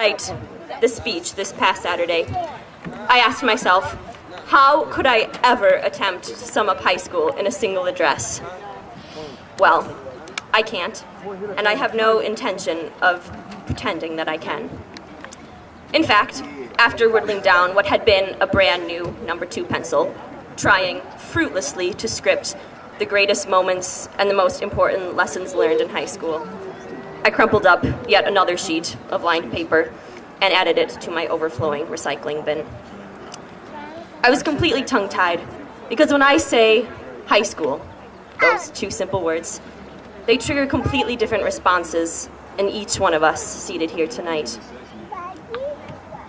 write the speech this past Saturday, I asked myself, how could I ever attempt to sum up high school in a single address? Well, I can't, and I have no intention of pretending that I can. In fact, after whittling down what had been a brand new number 2 pencil, trying fruitlessly to script the greatest moments and the most important lessons learned in high school, I crumpled up yet another sheet of lined paper and added it to my overflowing recycling bin. I was completely tongue-tied because when I say high school, those 2 simple words, they trigger completely different responses in each one of us seated here tonight.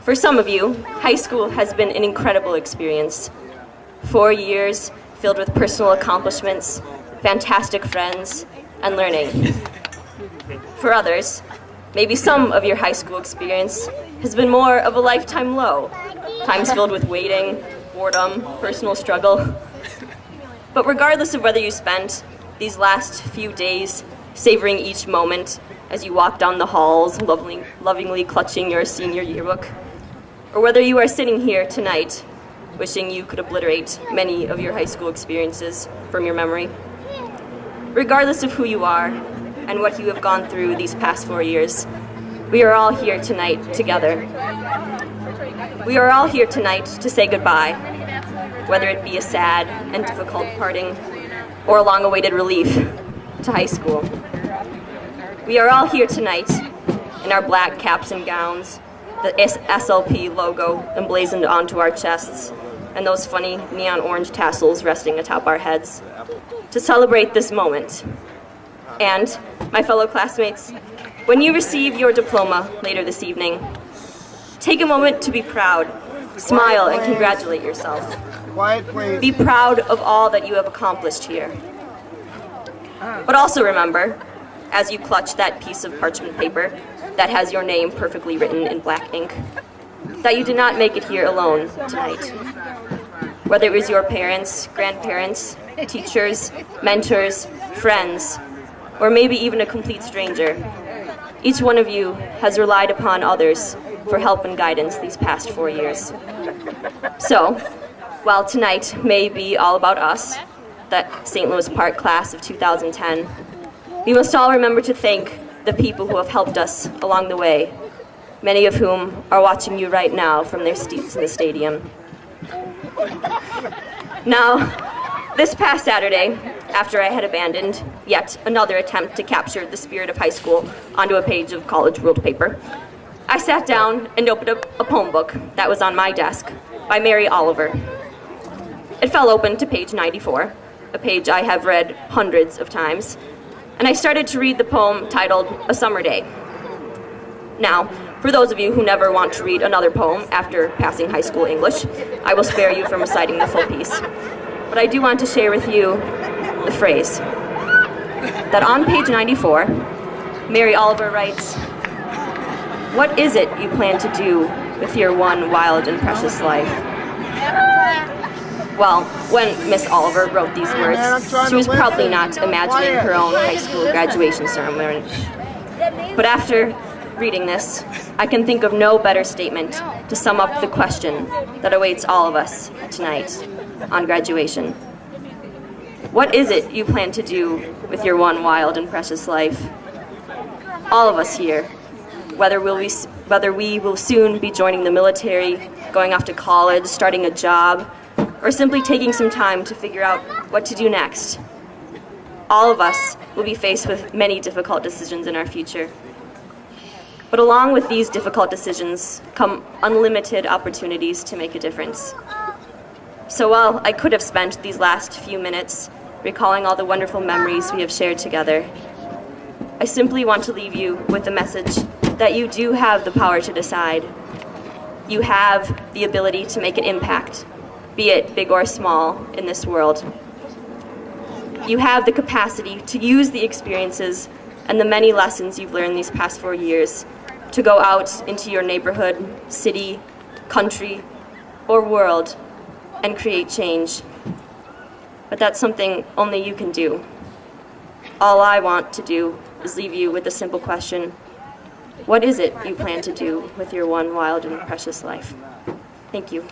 For some of you, high school has been an incredible experience. 4 years filled with personal accomplishments, fantastic friends, and learning. For others, maybe some of your high school experience has been more of a lifetime low, times filled with waiting, boredom, personal struggle. But regardless of whether you spent these last few days savoring each moment as you walk down the halls, lovingly clutching your senior yearbook, or whether you are sitting here tonight wishing you could obliterate many of your high school experiences from your memory, regardless of who you are and what you have gone through these past 4 years, we are all here tonight together. We are all here tonight to say goodbye, whether it be a sad and difficult parting or a long-awaited relief to high school. We are all here tonight in our black caps and gowns, the SLP logo emblazoned onto our chests, and those funny neon orange tassels resting atop our heads, to celebrate this moment. And, my fellow classmates, when you receive your diploma later this evening, take a moment to be proud, smile, and congratulate yourself. Quiet, please. Be proud of all that you have accomplished here. But also remember, as you clutch that piece of parchment paper that has your name perfectly written in black ink, that you did not make it here alone tonight. Whether it was your parents, grandparents, teachers, mentors, friends, or maybe even a complete stranger, each one of you has relied upon others for help and guidance these past 4 years. So, while tonight may be all about us, the St. Louis Park class of 2010, we must all remember to thank the people who have helped us along the way, many of whom are watching you right now from their seats in the stadium. Now, this past Saturday, after I had abandoned yet another attempt to capture the spirit of high school onto a page of college ruled paper, I sat down and opened up a poem book that was on my desk by Mary Oliver. It fell open to page 94, a page I have read hundreds of times, and I started to read the poem titled A Summer Day. Now, for those of you who never want to read another poem after passing high school English, I will spare you from reciting the full piece. But I do want to share with you the phrase that on page 94, Mary Oliver writes, "What is it you plan to do with your one wild and precious life?" Well, when Miss Oliver wrote these words, she was probably not imagining her own high school graduation ceremony. But after reading this, I can think of no better statement to sum up the question that awaits all of us tonight on graduation. What is it you plan to do with your one wild and precious life? All of us here, whether we will soon be joining the military, going off to college, starting a job, or simply taking some time to figure out what to do next. All of us will be faced with many difficult decisions in our future. But along with these difficult decisions come unlimited opportunities to make a difference. So while I could have spent these last few minutes recalling all the wonderful memories we have shared together, I simply want to leave you with the message that you do have the power to decide. You have the ability to make an impact, be it big or small, in this world. You have the capacity to use the experiences and the many lessons you've learned these past 4 years to go out into your neighborhood, city, country, or world and create change. But that's something only you can do. All I want to do is leave you with a simple question. What is it you plan to do with your one wild and precious life? Thank you.